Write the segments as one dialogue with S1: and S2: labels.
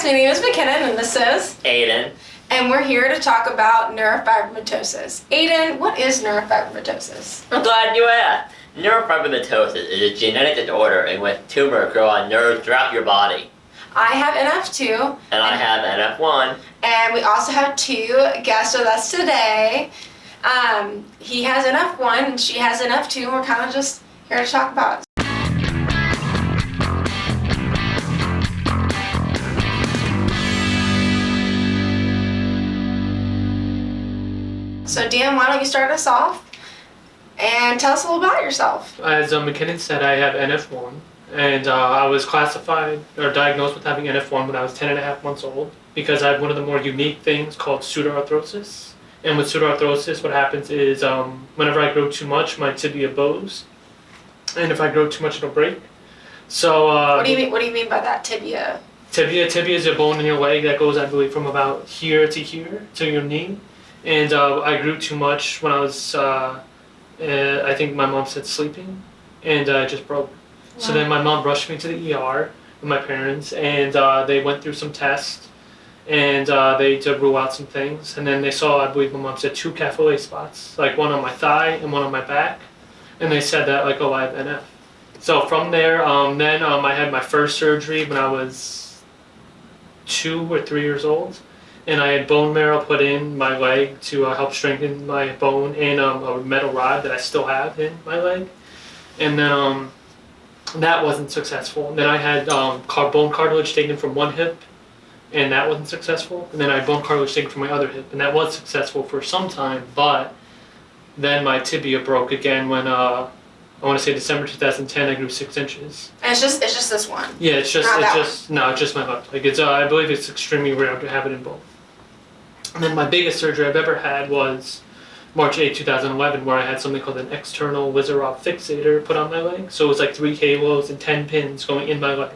S1: guys, my name is McKinnon and this is
S2: Aidan.
S1: And we're here to talk about neurofibromatosis. Aidan, what is neurofibromatosis?
S2: I'm glad you asked. Neurofibromatosis is a genetic disorder in which tumors grow on nerves throughout your body.
S1: I have NF2.
S2: And I have NF1.
S1: And we also have two guests with us today. He has NF1 and she has NF2, and we're kind of just here to talk about it. So Dan, why don't you start us off and tell us a little about yourself?
S3: As McKinnon said, I have NF1, and I was classified or diagnosed with having NF1 when I was 10 and a half months old because I have one of the more unique things called pseudarthrosis. And with pseudarthrosis, what happens is whenever I grow too much, my tibia bows, and if I grow too much, it'll break. So
S1: what do you mean? What do you mean by that, tibia?
S3: Tibia is a bone in your leg that goes, I believe, from about here to your knee. And I grew too much when I was, I think my mom said sleeping, and I just broke. Wow. So then my mom rushed me to the ER with my parents, and they went through some tests, and they did rule out some things. And then they saw, I believe my mom said, 2 capillae spots, like one on my thigh and one on my back. And they said that, like, oh, I have NF. So from there, I had my first surgery when I was 2 or 3 years old. And I had bone marrow put in my leg to help strengthen my bone, and a metal rod that I still have in my leg. And then that wasn't successful. And then I had bone cartilage taken from one hip, and that wasn't successful. And then I had bone cartilage taken from my other hip, and that was successful for some time. But then my tibia broke again when I want to say December 2010. I grew 6 inches.
S1: And it's just this one.
S3: Yeah, it's just my left leg. I believe it's extremely rare to have it in both. And then my biggest surgery I've ever had was March 8, 2011, where I had something called an external Wizard fixator put on my leg. So it was like 3 halos and 10 pins going in my leg.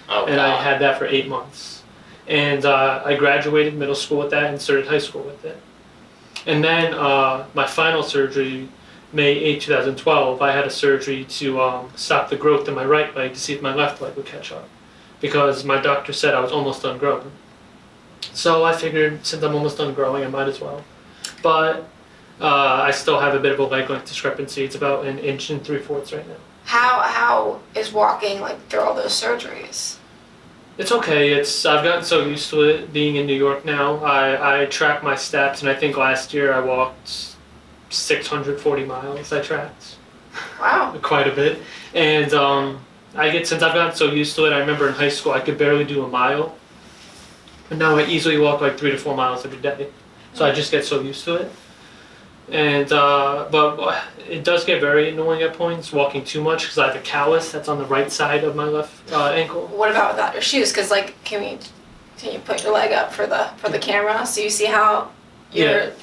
S2: Oh,
S3: and
S2: God.
S3: I had that for 8 months. And I graduated middle school with that and started high school with it. And then my final surgery, May 8, 2012, I had a surgery to stop the growth in my right leg to see if my left leg would catch up. Because my doctor said I was almost done growing. So I figured since I'm almost done growing, I might as well. But I still have a bit of a leg length discrepancy. It's about 1 3/4 inches right now.
S1: How is walking like through all those surgeries?
S3: It's okay. I've gotten so used to it being in New York now. I track my steps, and I think last year I walked 640 miles. I tracked.
S1: Wow.
S3: Quite a bit. And since I've gotten so used to it, I remember in high school I could barely do a mile. And now I easily walk like 3 to 4 miles every day. So I just get so used to it. And but it does get very annoying at points walking too much because I have a callus that's on the right side of my left ankle.
S1: What about without your shoes? Because like, can you put your leg up for the camera so you see how?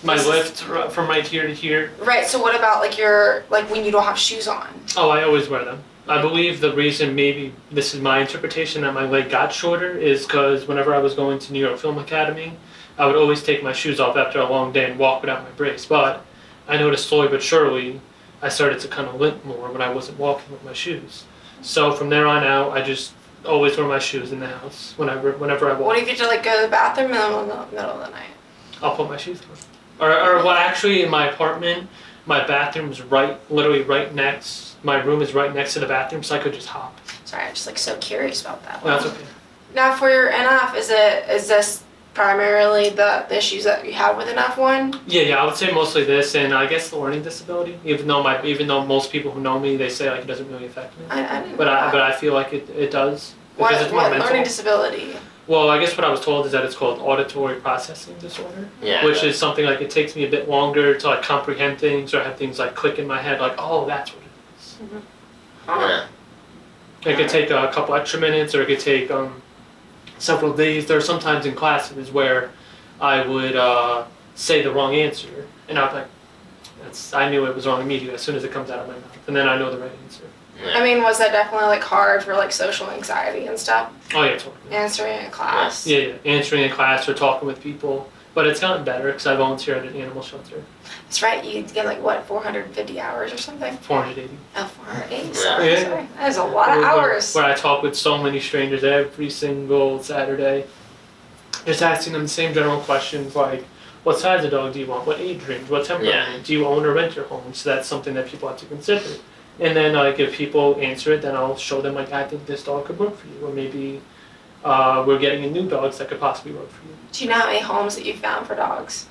S3: My lift from right here to here.
S1: Right. So what about like when you don't have shoes on?
S3: Oh, I always wear them. I believe the reason, maybe this is my interpretation, that my leg got shorter is because whenever I was going to New York Film Academy, I would always take my shoes off after a long day and walk without my brace. But I noticed slowly but surely I started to kind of limp more when I wasn't walking with my shoes. So from there on out, I just always wear my shoes in the house whenever I walk.
S1: What if you have to like go to the bathroom in the middle of the night?
S3: I'll put my shoes on. Or well, actually, in my apartment, my bathroom's literally right next. My room is right next to the bathroom, so I could just hop.
S1: Sorry, I'm just like so curious about that.
S3: Well, that's okay.
S1: Now for your NF, is this primarily the issues that you have with NF1?
S3: Yeah, I would say mostly this, and I guess the learning disability. Even though most people who know me, they say like it doesn't really affect me.
S1: I didn't.
S3: But I feel like it does.
S1: What
S3: mental.
S1: learning disability?
S3: Well, I guess what I was told is that it's called auditory processing disorder, which is something like it takes me a bit longer to like comprehend things or have things like click in my head, like, oh, that's what it is.
S1: Mm-hmm. Huh.
S3: It could take a couple extra minutes, or it could take several days. There are sometimes in classes where I would say the wrong answer, and I'd be like, I knew it was wrong immediately as soon as it comes out of my mouth, and then I know the right answer.
S1: I mean, was that definitely like hard for like social anxiety and stuff?
S3: Oh yeah, totally.
S1: Answering in class.
S3: Yeah, answering in class or talking with people. But it's gotten better because I volunteer at an animal shelter.
S1: That's right. You get like what, 450 hours or something?
S3: 480.
S1: Oh, 480. Sorry. That is a lot of
S3: where,
S1: hours.
S3: Where I talk with so many strangers every single Saturday. just asking them the same general questions like, what size of dog do you want? What age range? What temperament? Do you own or rent your home? So that's something that people have to consider. And then if people answer it, then I'll show them like, I think this dog could work for you, or maybe we're getting a new dog that could possibly work for you.
S1: Do you know how many homes that you found for dogs?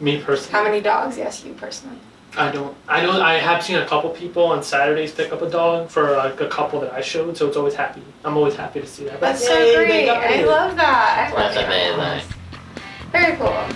S3: Me personally.
S1: How many dogs? Yes, you personally.
S3: I don't. I have seen a couple people on Saturdays pick up a dog for like a couple that I showed, so it's always happy. I'm always happy to see that.
S1: That's so great. I love that.
S2: That's amazing.
S1: Very cool.